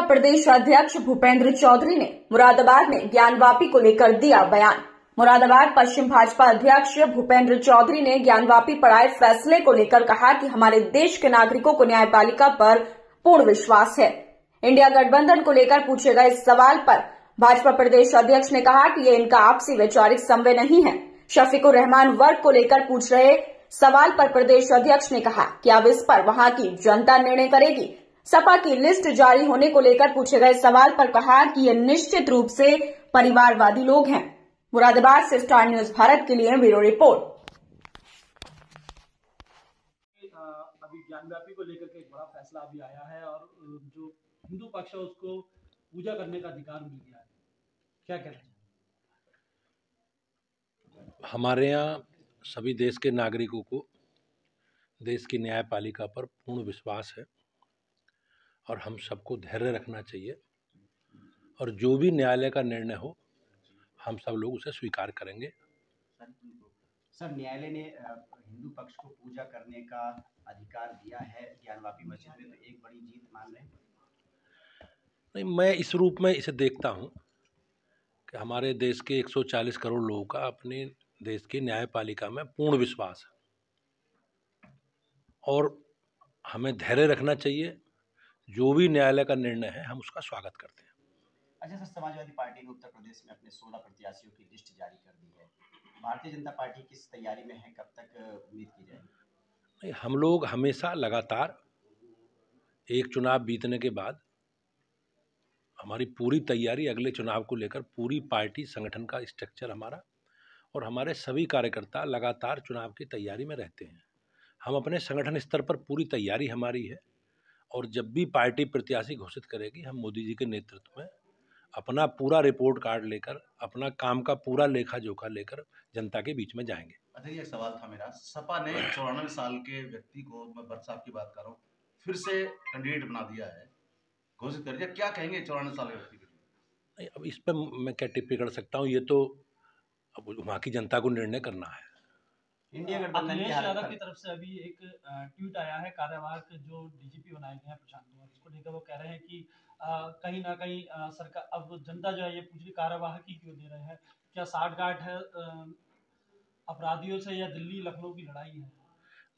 प्रदेश अध्यक्ष भूपेंद्र चौधरी ने मुरादाबाद में ज्ञानवापी को लेकर दिया बयान। मुरादाबाद पश्चिम भाजपा अध्यक्ष भूपेंद्र चौधरी ने ज्ञानवापी पर आए फैसले को लेकर कहा कि हमारे देश के नागरिकों को न्यायपालिका पर पूर्ण विश्वास है। इंडिया गठबंधन को लेकर पूछे गए सवाल पर भाजपा प्रदेश अध्यक्ष ने कहा कि ये इनका आपसी वैचारिक समन्वय नहीं है। शफीकुर रहमान वर्ग को लेकर पूछ रहे सवाल पर प्रदेश अध्यक्ष ने कहा कि अब इस पर वहां की जनता निर्णय करेगी। सपा की लिस्ट जारी होने को लेकर पूछे गए सवाल पर कहा कि ये निश्चित रूप से परिवारवादी लोग हैं। मुरादाबाद से स्टार न्यूज भारत के लिए ब्यूरो रिपोर्ट। अभी ज्ञानवापी को लेकर के एक बड़ा फैसला अभी आया है और जो हिंदू पक्ष है उसको पूजा करने का अधिकार मिल गया है, क्या कहते हैं? हमारे यहाँ सभी देश के नागरिकों को देश की न्यायपालिका पर पूर्ण विश्वास है और हम सबको धैर्य रखना चाहिए और जो भी न्यायालय का निर्णय हो हम सब लोग उसे स्वीकार करेंगे। सर, न्यायालय ने हिंदू पक्ष को पूजा करने का अधिकार दिया है ज्ञानवापी मस्जिद में, तो एक बड़ी जीत मान रहे हैं? नहीं, मैं इस रूप में इसे देखता हूँ कि हमारे देश के 140 करोड़ लोगों का अपने देश की न्यायपालिका में पूर्ण विश्वास है और हमें धैर्य रखना चाहिए। जो भी न्यायालय का निर्णय है हम उसका स्वागत करते हैं। अच्छा सर, समाजवादी पार्टी ने उत्तर प्रदेश में अपने 16 प्रत्याशियों की लिस्ट जारी कर दी है। भारतीय जनता पार्टी किस तैयारी में है, कब तक उम्मीद की जाएगी? नहीं, हम लोग हमेशा लगातार एक चुनाव बीतने के बाद हमारी पूरी तैयारी अगले चुनाव को लेकर, पूरी पार्टी संगठन का स्ट्रक्चर हमारा और हमारे सभी कार्यकर्ता लगातार चुनाव की तैयारी में रहते हैं। हम अपने संगठन स्तर पर पूरी तैयारी हमारी है और जब भी पार्टी प्रत्याशी घोषित करेगी हम मोदी जी के नेतृत्व में अपना पूरा रिपोर्ट कार्ड लेकर, अपना काम का पूरा लेखा जोखा लेकर जनता के बीच में जाएंगे। अच्छा, ये सवाल था मेरा। सपा ने 94 साल के व्यक्ति को, मैं भट्ट साहब की बात कर रहा हूँ, फिर से कैंडिडेट बना दिया है, घोषित कर दिया। क्या कहेंगे 94 साल के व्यक्ति के लिए? नहीं, अब इस पर मैं क्या टिप्पणी कर सकता हूँ, ये तो अब वहाँ की जनता को निर्णय करना है। इंडिया गठबंधन अखिलेश यादव की तरफ से अभी एक ट्वीट आया है, कार्यवाहक जो डीजीपी बनाए गए हैं प्रशांत कुमार, इसको लेकर वो कह रहे हैं कि कहीं ना कहीं सरकार, अब जनता जो है ये पूछ रही कार्यवाहक ही क्यों दे रहे हैं, क्या साठगांठ है अपराधियों से या दिल्ली लखनऊ की लड़ाई है?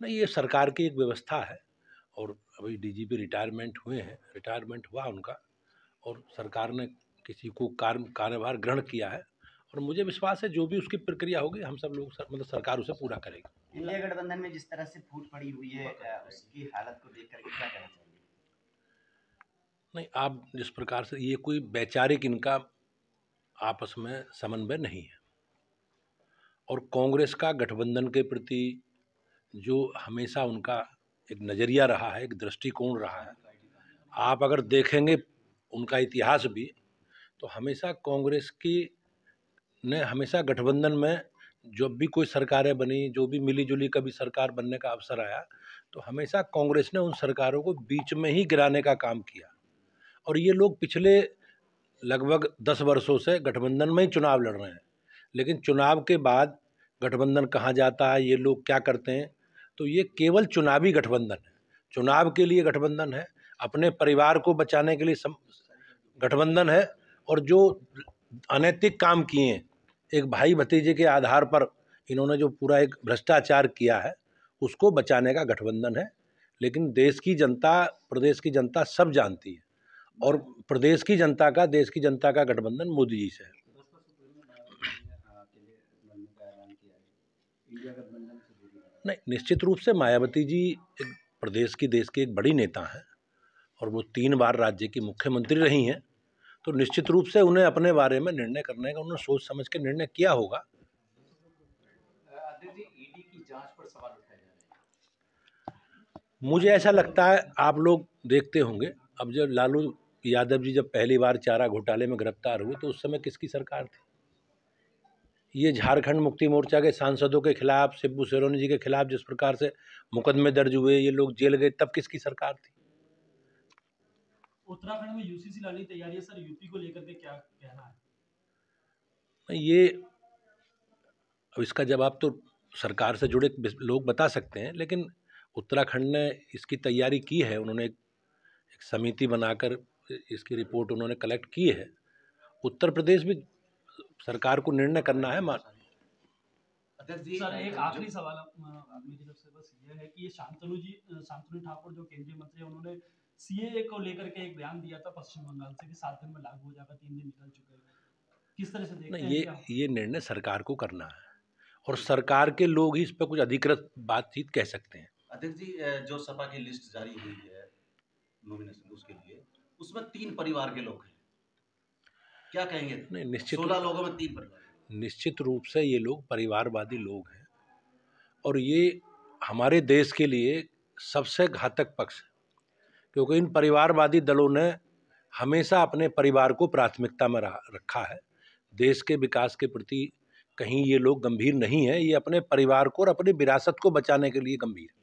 नहीं, ये सरकार की एक व्यवस्था है और अभी डीजीपी रिटायरमेंट हुए हैं, रिटायरमेंट हुआ उनका और सरकार ने किसी को कार्यभार ग्रहण किया है और मुझे विश्वास है जो भी उसकी प्रक्रिया होगी हम सब लोग मतलब सरकार उसे पूरा करेगी। इंडिया गठबंधन में जिस तरह से फूट पड़ी हुई है, उसकी हालत को देख करके क्या कहना चाहिए? नहीं, आप जिस प्रकार से, ये कोई वैचारिक इनका आपस में समन्वय नहीं है और कांग्रेस का गठबंधन के प्रति जो हमेशा उनका एक नज़रिया रहा है, एक दृष्टिकोण रहा है, आप अगर देखेंगे उनका इतिहास भी, तो हमेशा कांग्रेस की ने हमेशा गठबंधन में जब भी कोई सरकारें बनी, जो भी मिली जुली कभी सरकार बनने का अवसर आया, तो हमेशा कांग्रेस ने उन सरकारों को बीच में ही गिराने का काम किया और ये लोग पिछले लगभग 10 वर्षों से गठबंधन में ही चुनाव लड़ रहे हैं। लेकिन चुनाव के बाद गठबंधन कहाँ जाता है, ये लोग क्या करते हैं, तो ये केवल चुनावी गठबंधन है, चुनाव के लिए गठबंधन है, अपने परिवार को बचाने के लिए गठबंधन है और जो अनैतिक काम किए, एक भाई भतीजे के आधार पर इन्होंने जो पूरा एक भ्रष्टाचार किया है, उसको बचाने का गठबंधन है। लेकिन देश की जनता, प्रदेश की जनता सब जानती है और प्रदेश की जनता का, देश की जनता का गठबंधन मोदी जी से है। नहीं, निश्चित रूप से मायावती जी एक प्रदेश की, देश की एक बड़ी नेता हैं और वो 3 बार राज्य की मुख्यमंत्री रही हैं, तो निश्चित रूप से उन्हें अपने बारे में निर्णय करने का, उन्होंने सोच समझ के निर्णय किया होगा। ईडी की जांच पर सवाल उठाए जा रहे हैं। मुझे ऐसा लगता है, आप लोग देखते होंगे, अब जब लालू यादव जी जब पहली बार चारा घोटाले में गिरफ्तार हुए तो उस समय किसकी सरकार थी? ये झारखंड मुक्ति मोर्चा के सांसदों के खिलाफ, शिबू सोरेन जी के खिलाफ जिस प्रकार से मुकदमे दर्ज हुए, ये लोग जेल गए, तब किसकी सरकार थी? उत्तराखंड में यूसीसी लाने की तैयारी है सर, यूपी को लेकर के क्या कहना है? ये अब इसका जवाब तो सरकार से जुड़े लोग बता सकते हैं, लेकिन उत्तराखंड ने इसकी तैयारी की है। उन्होंने एक समिति बनाकर इसकी रिपोर्ट उन्होंने कलेक्ट की है। उत्तर प्रदेश भी सरकार को निर्णय करना है। अध्यक्ष जी, सर एक आखिरी सवाल मेरी तरफ से बस ये है कि ये शांतनु ठाकुर जो केंद्रीय मंत्री है, उन्होंने सीएए को लेकर के एक बयान दिया था पश्चिम बंगाल से कि 7 दिन में लागू हो जाएगा, 3 दिन निकल चुके हैं, किस तरह से देखते हैं? ये निर्णय सरकार को करना है और सरकार के लोग ही इस पर कुछ अधिकृत बातचीत कह सकते हैं। अध्यक्ष जी, जो सपा की लिस्ट जारी हुई है नॉमिनेशन उसके लिए, उसमें 3 परिवार के लोग हैं, क्या कहेंगे? नहीं, निश्चित 16 लोगों में 3 परिवार। निश्चित रूप से ये लोग परिवारवादी लोग हैं और ये हमारे देश के लिए सबसे घातक पक्ष है, क्योंकि इन परिवारवादी दलों ने हमेशा अपने परिवार को प्राथमिकता में रखा है। देश के विकास के प्रति कहीं ये लोग गंभीर नहीं है, ये अपने परिवार को और अपनी विरासत को बचाने के लिए गंभीर है।